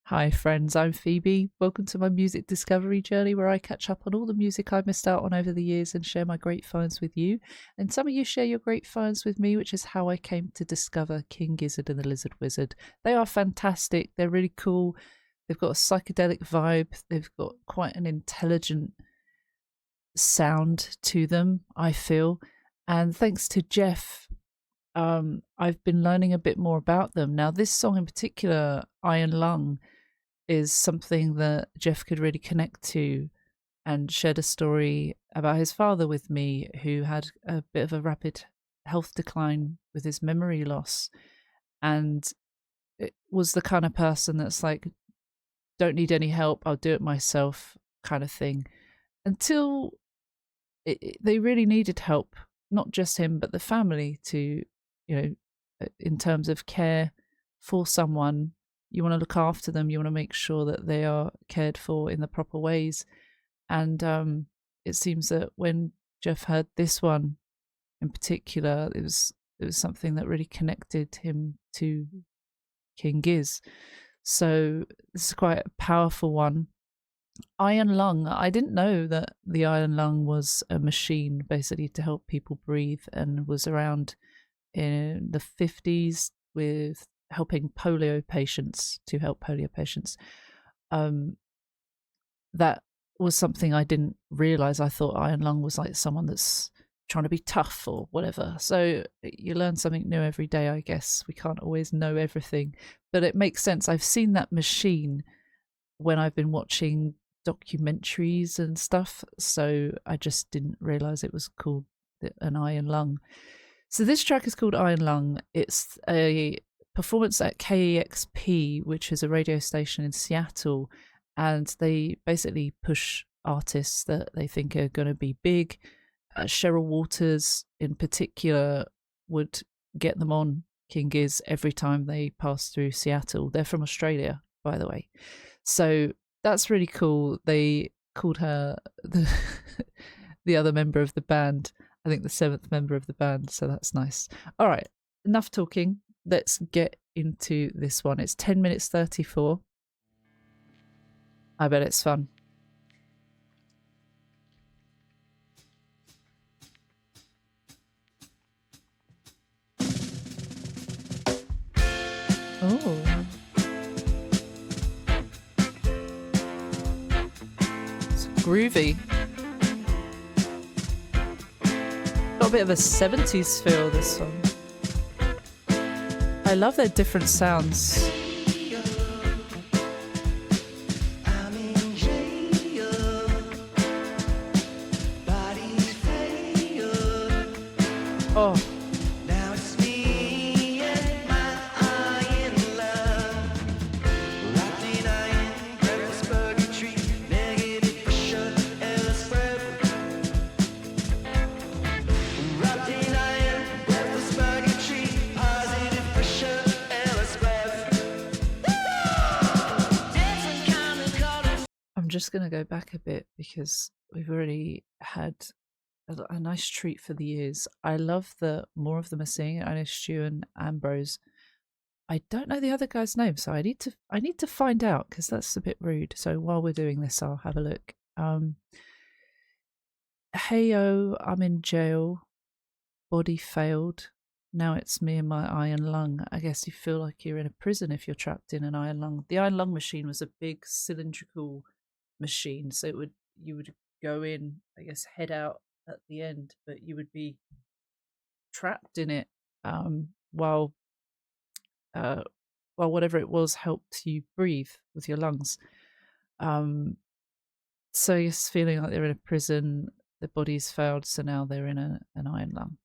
Hi friends, I'm Phoebe. Welcome to my music discovery journey where I catch up on all the music I've missed out on over the years and share my great finds with you. And some of you share your great finds with me, which is how I came to discover King Gizzard and the Lizard Wizard. They are fantastic. They're really cool. They've got a psychedelic vibe. They've got quite an intelligent sound to them, I feel. And thanks to Jeff, I've been learning a bit more about them. Now, this song in particular, Iron Lung, is something that Jeff could really connect to and shared a story about his father with me, who had a bit of a rapid health decline with his memory loss. And it was the kind of person that's like, don't need any help, I'll do it myself kind of thing. Until they really needed help, not just him, but the family to, in terms of care for someone. You want to look after them. You want to make sure that they are cared for in the proper ways. And it seems that when Jeff heard this one in particular, it was something that really connected him to King Giz. So this is quite a powerful one. Iron Lung. I didn't know that the Iron Lung was a machine basically to help people breathe, and was around in the 50s with helping polio patients, to help polio patients. That was something I didn't realize. I thought Iron Lung was like someone that's trying to be tough or whatever. So you learn something new every day, I guess. We can't always know everything, but it makes sense. I've seen that machine when I've been watching documentaries and stuff, so I just didn't realize it was called an Iron Lung. So this track is called Iron Lung. It's a performance at KEXP, which is a radio station in Seattle, and they basically push artists that they think are going to be big. Cheryl Waters in particular would get them on King Giz every time they pass through Seattle. They're from Australia, by the way. So that's really cool. They called her the other member of the band, I think the 7th member of the band, so that's nice. All right, enough talking. Let's get into this one. It's 10 minutes 34. I bet it's fun. Oh. It's groovy. Got a bit of a 70s feel, this song. I love their different sounds. Oh. I'm just going to go back a bit because we've already had a nice treat for the ears. I love that more of them are singing. I know Stu and Ambrose. I don't know the other guy's name, so I need to find out, because that's a bit rude. So while we're doing this, I'll have a look. Heyo, I'm in jail. Body failed. Now it's me and my iron lung. I guess you feel like you're in a prison if you're trapped in an iron lung. The iron lung machine was a big cylindrical machine, so you would go in, I guess, head out at the end, but you would be trapped in it while whatever it was helped you breathe with your lungs. So you're feeling like they're in a prison. The body's failed, so now they're in an iron lung.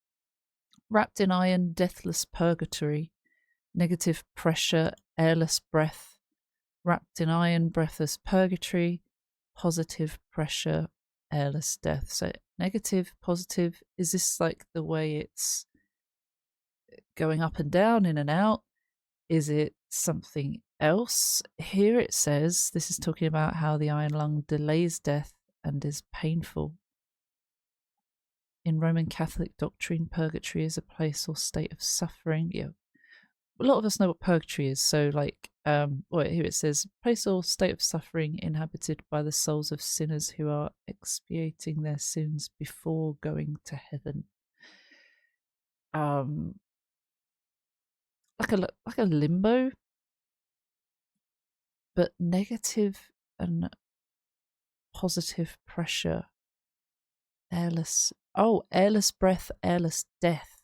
Wrapped in iron, deathless purgatory, negative pressure, airless breath. Wrapped in iron, breathless purgatory, positive pressure, airless death. So negative, positive, is this like the way it's going up and down, in and out? Is it something else? Here it says, this is talking about how the iron lung delays death and is painful. In Roman Catholic doctrine, purgatory is a place or state of suffering. Yeah, a lot of us know what purgatory is. So like Or here it says, place or state of suffering inhabited by the souls of sinners who are expiating their sins before going to heaven. Like a limbo, but negative and positive pressure. Airless breath, airless death.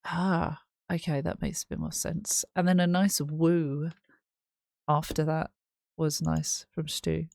Ah, okay, that makes a bit more sense. And then a nice woo after that was nice from Stu.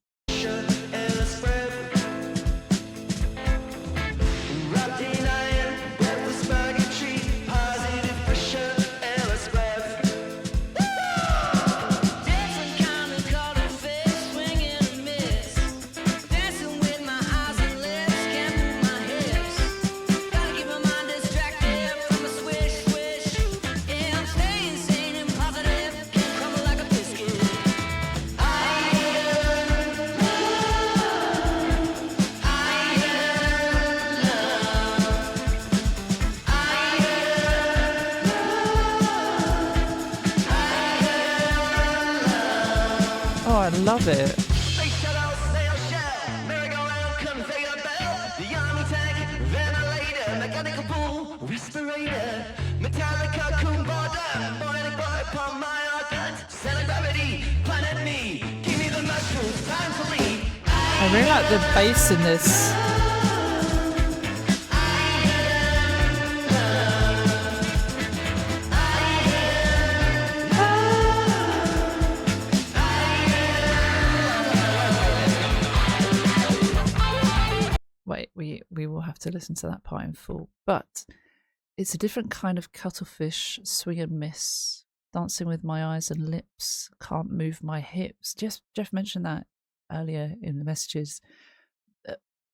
I love it. I really like the bass in this. Wait, we will have to listen to that part in full. But it's a different kind of cuttlefish, swing and miss, dancing with my eyes and lips, can't move my hips. Jeff mentioned that earlier in the messages.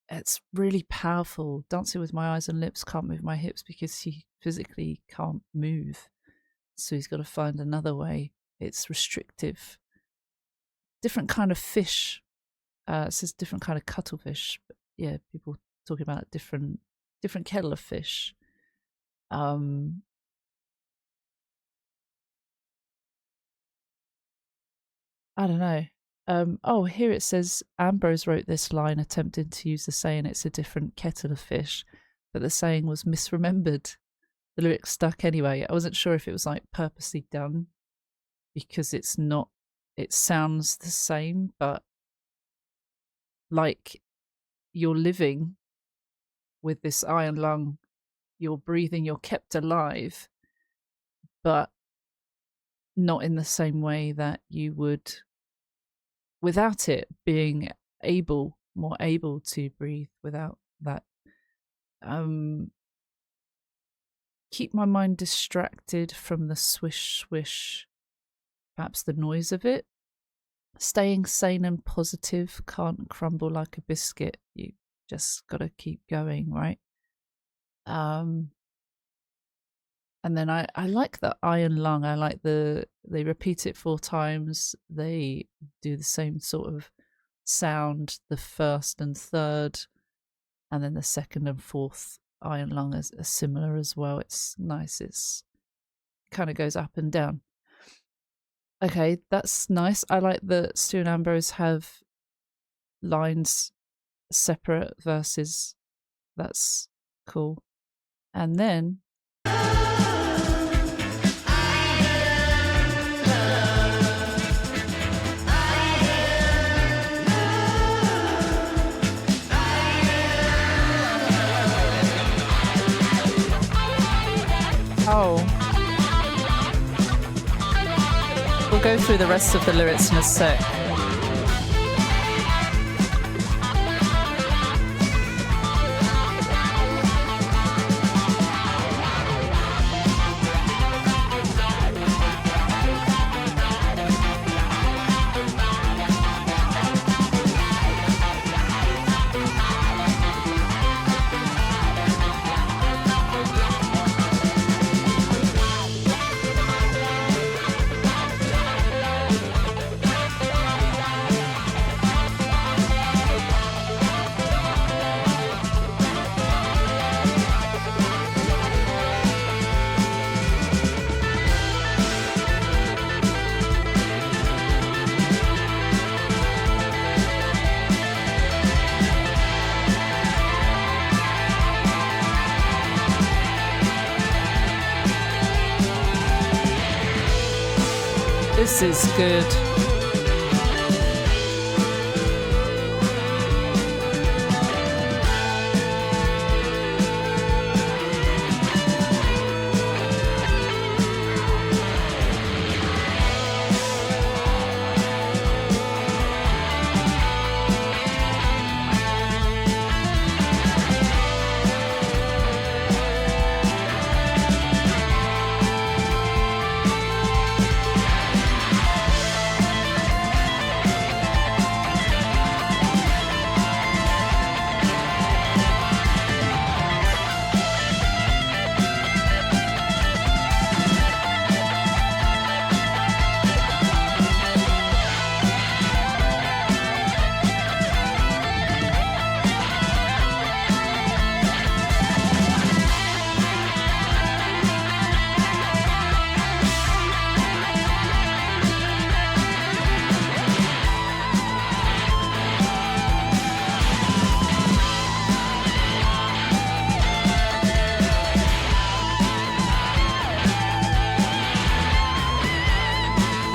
It's really powerful. Dancing with my eyes and lips, can't move my hips, because he physically can't move. So he's got to find another way. It's restrictive. Different kind of fish. It says different kind of cuttlefish. But yeah, people talking about different kettle of fish. I don't know. Oh, here it says Ambrose wrote this line attempting to use the saying "it's a different kettle of fish," but the saying was misremembered. The lyric stuck anyway. I wasn't sure if it was like purposely done, because it's not. It sounds the same, but like you're living with this iron lung, you're breathing, you're kept alive, but not in the same way that you would without it, being more able to breathe without that. Keep my mind distracted from the swish swish, perhaps the noise of it. Staying sane and positive, can't crumble like a biscuit. You just gotta keep going, right? And then I like the iron lung. I like they repeat it 4 times. They do the same sort of sound, the first and third, and then the second and fourth iron lung are similar as well. It's nice. It's kind of goes up and down. Okay, that's nice. I like that Stu and Ambrose have lines separate verses. That's cool. And then we'll go through the rest of the lyrics in a sec. This is good.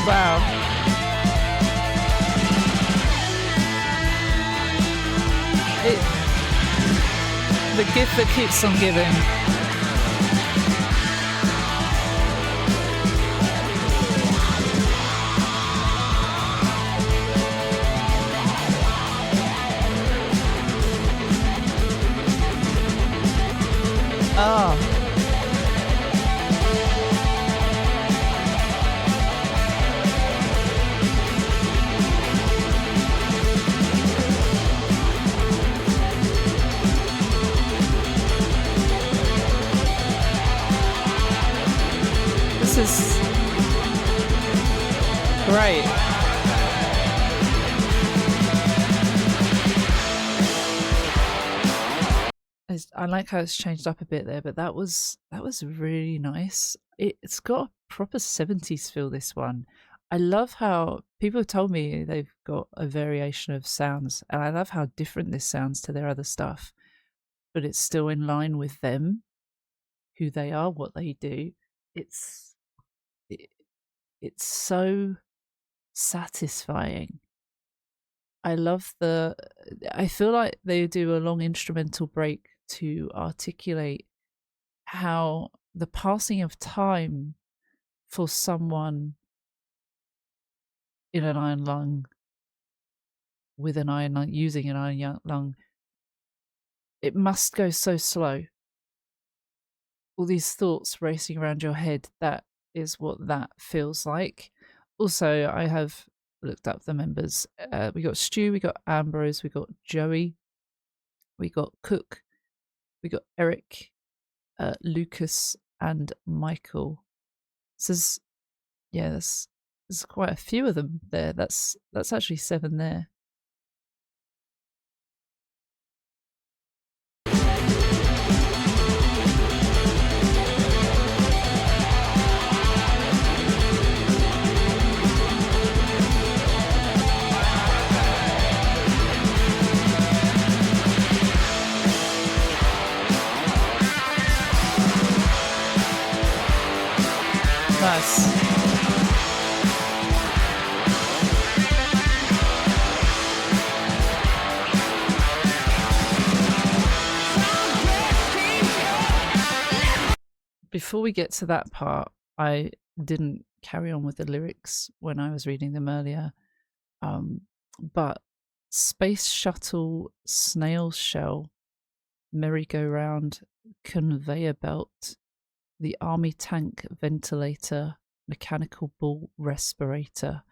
Wow. The gift that keeps on giving. Oh. This is great. I like how it's changed up a bit there, but that was really nice. It's got a proper 70s feel, this one. I love how people have told me they've got a variation of sounds, and I love how different this sounds to their other stuff, but it's still in line with them, who they are, what they do. It's so satisfying. I feel like they do a long instrumental break to articulate how the passing of time for someone in an iron lung, with an iron lung, using an iron lung, it must go so slow. All these thoughts racing around your head, that is what that feels like. Also, I have looked up the members. We got Stu, we got Ambrose, we got Joey, we got Cook, we got Eric, Lucas, and Michael. So there's quite a few of them there. That's actually 7 there. Nice. Before we get to that part, I didn't carry on with the lyrics when I was reading them earlier. But space shuttle, snail shell, merry-go-round, conveyor belt, the army tank ventilator, mechanical bull respirator.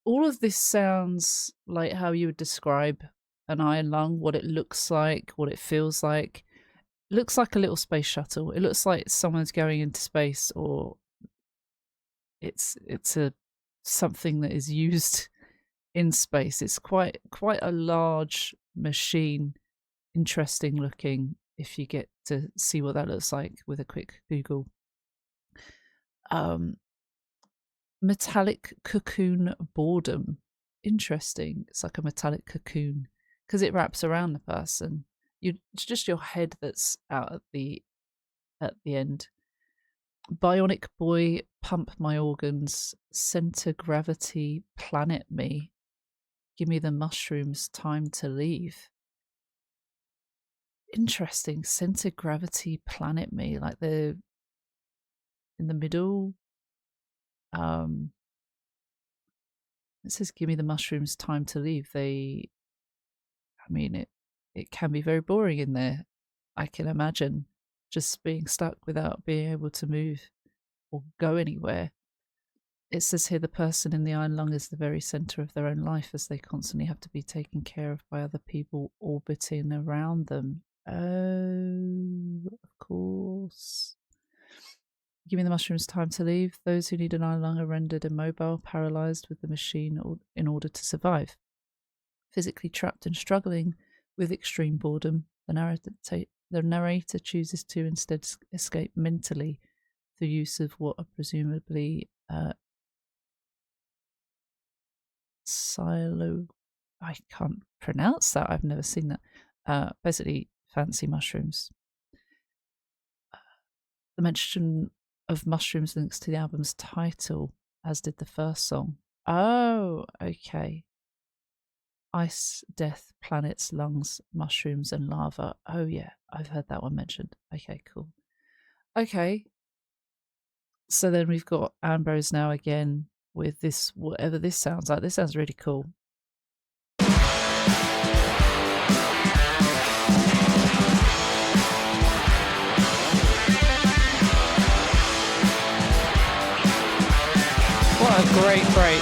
All of this sounds like how you would describe an iron lung, what it looks like, what it feels like. It looks like a little space shuttle. It looks like someone's going into space, or it's something that is used in space. It's quite a large machine, interesting looking, if you get to see what that looks like with a quick Google. Metallic cocoon boredom. Interesting. It's like a metallic cocoon because it wraps around the person. It's just your head that's out at the end. Bionic boy, pump my organs. Center gravity, planet me. Give me the mushrooms, time to leave. Interesting. Center gravity, planet me. Like the in the middle. It says, give me the mushrooms, time to leave. It can be very boring in there. I can imagine just being stuck without being able to move or go anywhere. It says here the person in the iron lung is the very center of their own life, as they constantly have to be taken care of by other people orbiting around them. Oh, of course. Give me the mushrooms, time to leave. Those who need an iron lung are rendered immobile, paralyzed with the machine in order to survive. Physically trapped and struggling with extreme boredom, the narrator chooses to instead escape mentally through use of what are presumably I can't pronounce that. I've never seen that. Basically, fancy mushrooms. The mention of mushrooms links to the album's title, as did the first song. Oh, okay. Ice, death, planets, lungs, mushrooms, and lava. Oh, yeah, I've heard that one mentioned. Okay, cool. Okay. So then we've got Ambrose now again with this, whatever this sounds like. This sounds really cool. What a great break.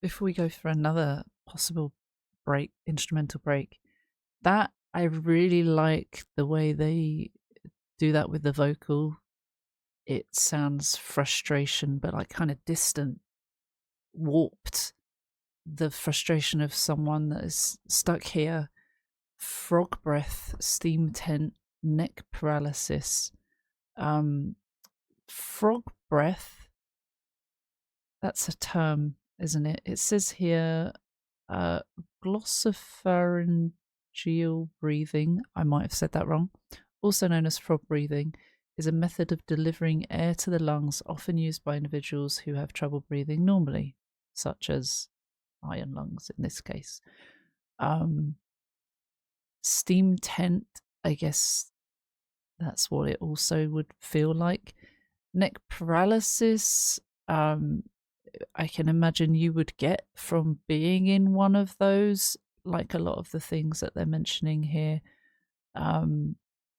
Before we go for another possible break, instrumental break, that I really like the way they do that with the vocal. It sounds frustration, but like kind of distant, warped. The frustration of someone that is stuck here. Frog breath, steam tent, neck paralysis. Frog breath, that's a term, isn't it? It says here glossopharyngeal breathing, I might have said that wrong, also known as frog breathing, is a method of delivering air to the lungs often used by individuals who have trouble breathing normally, such as iron lungs in this case. Steam tent, I guess that's what it also would feel like. Neck paralysis, I can imagine you would get from being in one of those, like a lot of the things that they're mentioning here.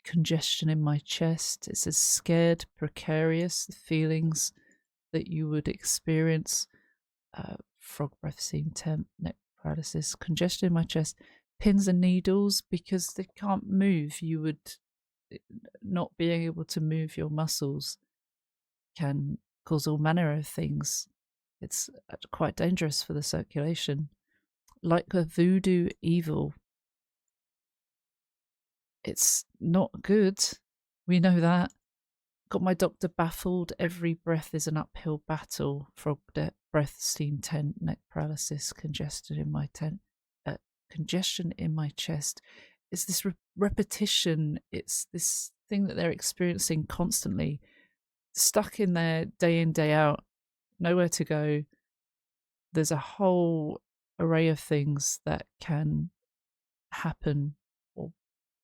Congestion in my chest. It says scared, precarious, the feelings that you would experience. Frog breath, steam temp, neck paralysis, congestion in my chest, pins and needles, because they can't move. You would not being able to move your muscles can cause all manner of things. It's quite dangerous for the circulation. Like a voodoo evil. It's not good. We know that. Got my doctor baffled. Every breath is an uphill battle. Frog breath, steam tent, neck paralysis, congestion in my chest. It's this repetition. It's this thing that they're experiencing constantly. stuck in there day in, day out, nowhere to go. There's a whole array of things that can happen or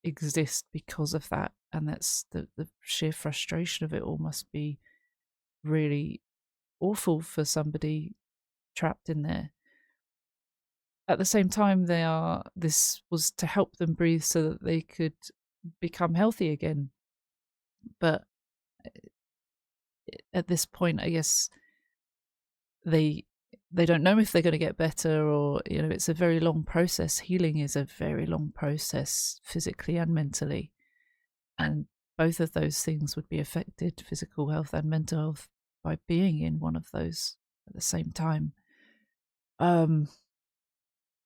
exist because of that. And that's the sheer frustration of it all must be really awful for somebody trapped in there. At the same time, this was to help them breathe so that they could become healthy again. But at this point, I guess they don't know if they're going to get better, or it's a very long process. Healing is a very long process, physically and mentally, and both of those things would be affected, physical health and mental health, by being in one of those at the same time,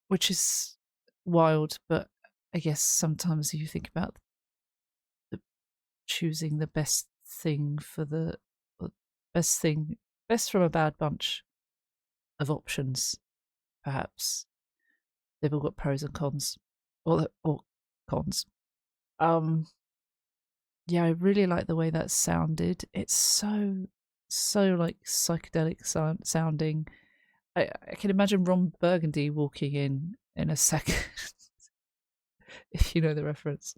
which is wild. But I guess sometimes you think about choosing the best thing best from a bad bunch of options. Perhaps they've all got pros and cons, or cons. Yeah, I really like the way that sounded. It's so like psychedelic sounding. I can imagine Ron Burgundy walking in a second, if you know the reference.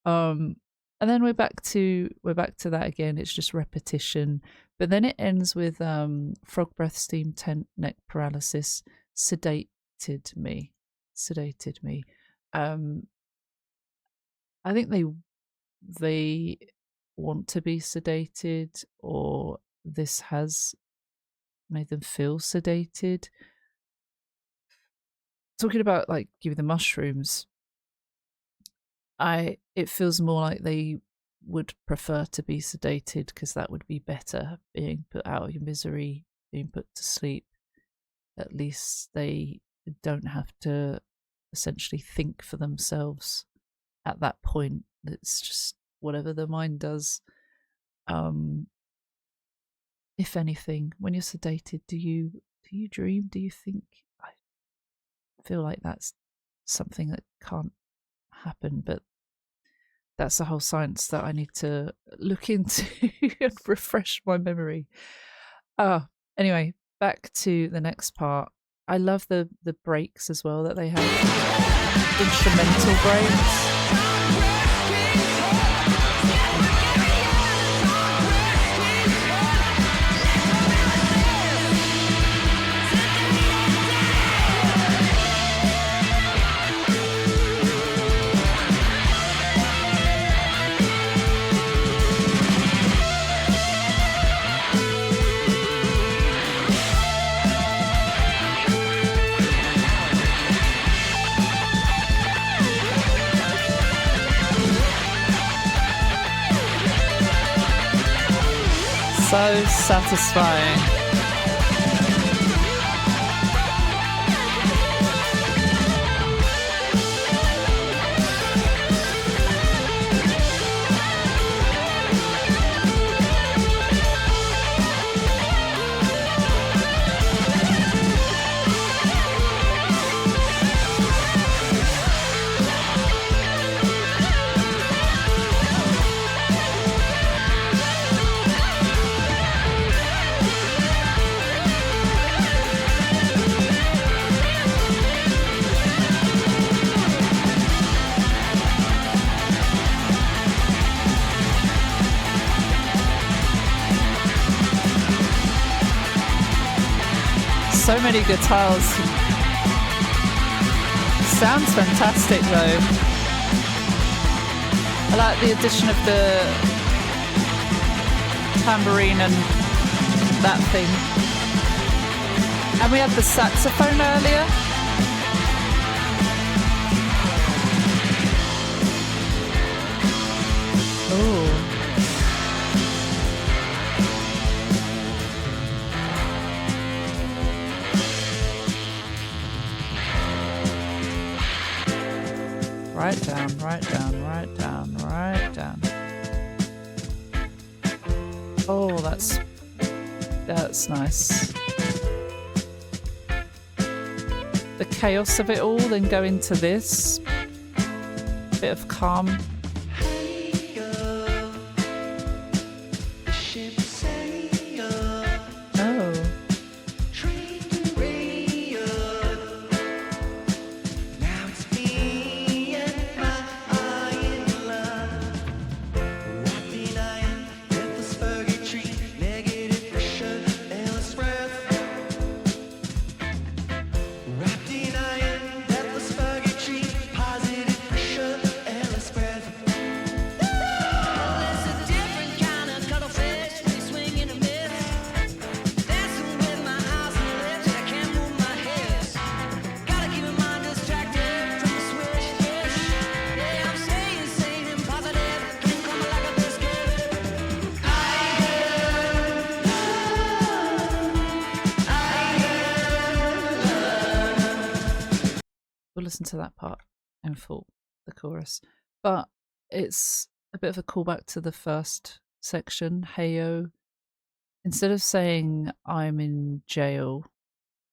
And then we're back to that again. It's just repetition, but then it ends with frog breath, steam, tent, neck paralysis, sedated me. I think they want to be sedated, or this has made them feel sedated. Talking about like giving the mushrooms, it feels more like they would prefer to be sedated, because that would be better, being put out of your misery, being put to sleep. At least they don't have to essentially think for themselves at that point. It's just whatever the mind does. If anything, when you're sedated, do you dream? Do you think? I feel like that's something that can't happen, but that's a whole science that I need to look into and refresh my memory. Anyway, back to the next part. I love the breaks as well that they have. Instrumental breaks. So satisfying. So many guitars. Sounds fantastic though. I like the addition of the tambourine and that thing. And we had the saxophone earlier. Oh. Right down, right down, right down, right down. Oh, that's nice. The chaos of it all, then go into this bit of calm. We'll listen to that part in full, the chorus. But it's a bit of a callback to the first section, Heyo. Instead of saying I'm in jail,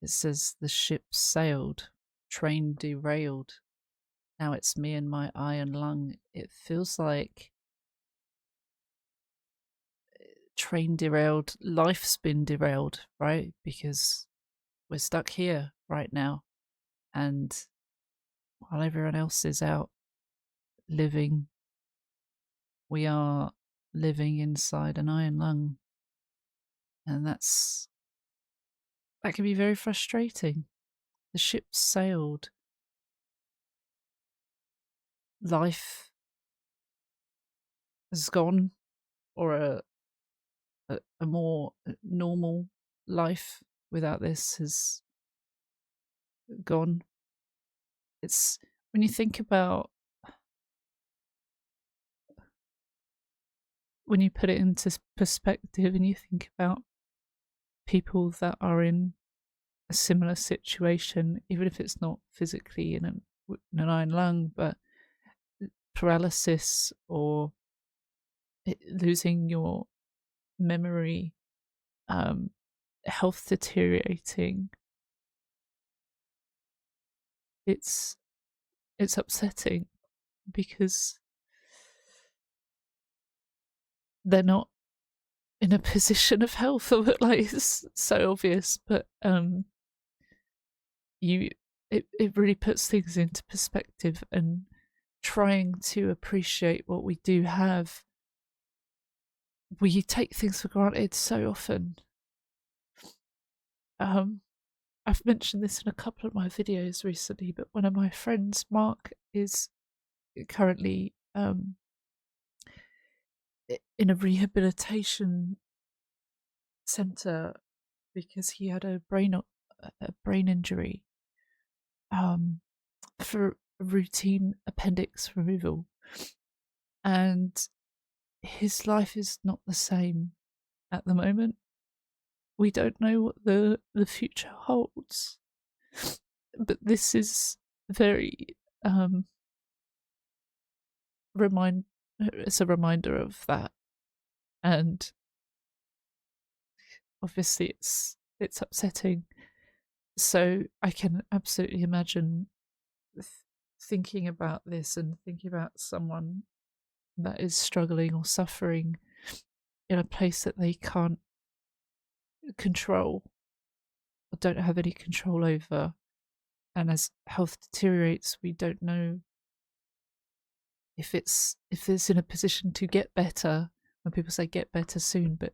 it says the ship sailed, train derailed. Now it's me and my eye and lung. It feels like train derailed, life's been derailed, right? Because we're stuck here right now. And while everyone else is out living, we are living inside an iron lung. And that can be very frustrating. The ship sailed. Life has gone, or a more normal life without this has gone. It's when you think about, when you put it into perspective and you think about people that are in a similar situation, even if it's not physically in an iron lung, but paralysis or losing your memory, health deteriorating, it's upsetting because they're not in a position of health. Like, it's so obvious, but it really puts things into perspective, and trying to appreciate what we do have. We take things for granted so often. I've mentioned this in a couple of my videos recently, but one of my friends, Mark, is currently in a rehabilitation centre because he had a brain injury for routine appendix removal, and his life is not the same at the moment. We don't know what the future holds, but this is very it's a reminder of that, and obviously it's upsetting. So I can absolutely imagine thinking about this and thinking about someone that is struggling or suffering in a place that they can't control or don't have any control over. And as health deteriorates, we don't know if it's in a position to get better. When people say get better soon, but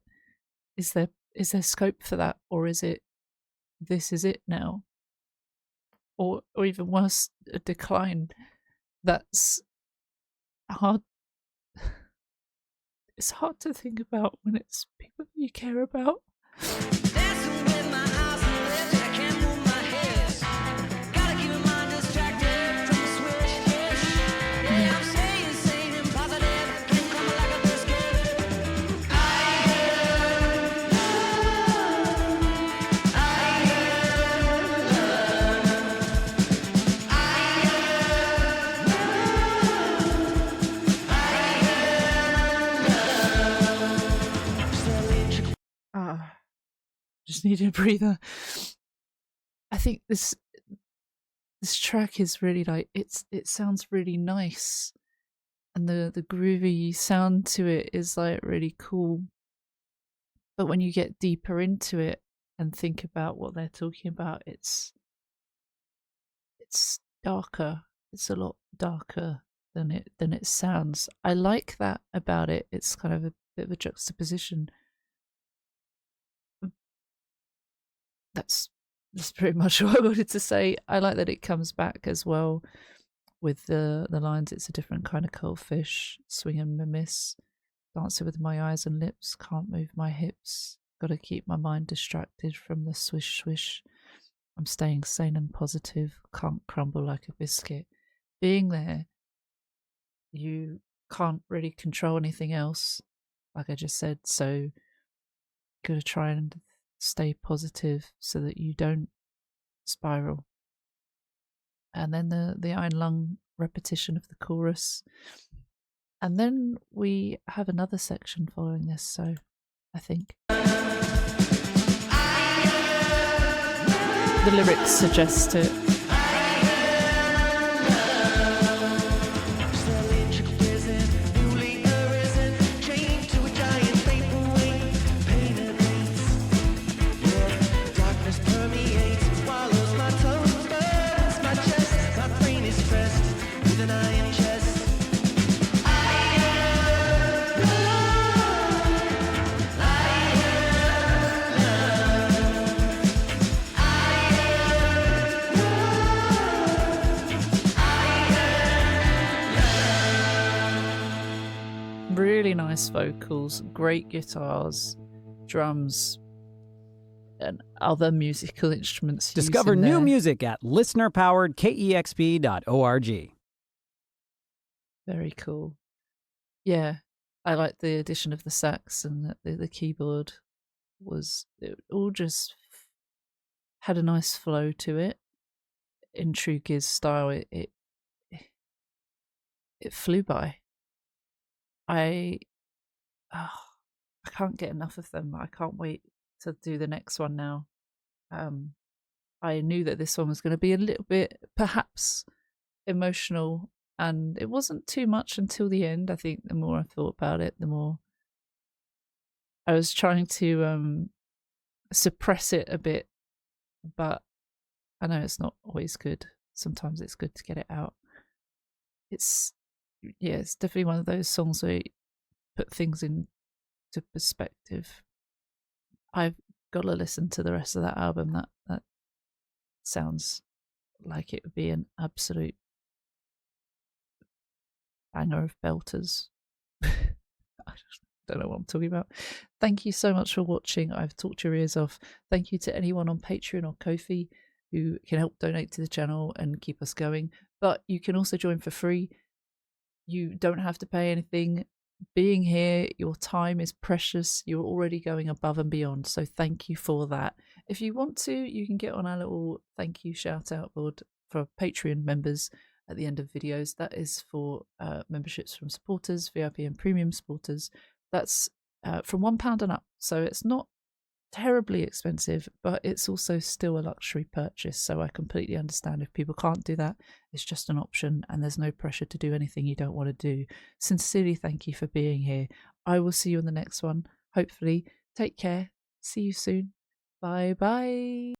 is there scope for that, or is it this is it now, or even worse, a decline? That's hard. It's hard to think about when it's people that you care about. Just needed a breather. I think this track is really like it sounds really nice, and the groovy sound to it is like really cool. But when you get deeper into it and think about what they're talking about, it's darker. It's a lot darker than it sounds. I like that about it. It's kind of a bit of a juxtaposition. That's pretty much what I wanted to say. I like that it comes back as well with the lines. It's a different kind of cold fish, swing and miss, dancing with my eyes and lips, can't move my hips, gotta keep my mind distracted from the swish swish. I'm staying sane and positive, can't crumble like a biscuit. Being there, you can't really control anything else, like I just said, so gotta try and stay positive so that you don't spiral. and then the iron lung repetition of the chorus. And then we have another section following this, so I think the lyrics suggest it. Really nice vocals, great guitars, drums, and other musical instruments. Discover new music at listener-powered-kexp.org. Very cool. Yeah, I like the addition of the sax, and the keyboard it all just had a nice flow to it. In true GIZZ style, it flew by. I can't get enough of them. I can't wait to do the next one now. I knew that this one was going to be a little bit, perhaps, emotional, and it wasn't too much until the end. I think the more I thought about it, the more I was trying to suppress it a bit, but I know it's not always good. Sometimes it's good to get it out. It's definitely one of those songs where you put things into perspective. I've got to listen to the rest of that album. That sounds like it would be an absolute banger of belters. I don't know what I'm talking about. Thank you so much for watching. I've talked your ears off. Thank you to anyone on Patreon or Ko-fi who can help donate to the channel and keep us going. But you can also join for free. You don't have to pay anything. Being here, your time is precious. You're already going above and beyond. So thank you for that. If you want to, you can get on our little thank you shout out board for Patreon members at the end of videos. That is for memberships from supporters, VIP and premium supporters. That's from £1 and up. So it's not terribly expensive, but it's also still a luxury purchase. So I completely understand if people can't do that. It's just an option, and there's no pressure to do anything you don't want to do. Sincerely, thank you for being here. I will see you in the next one. Hopefully, take care. See you soon. Bye bye.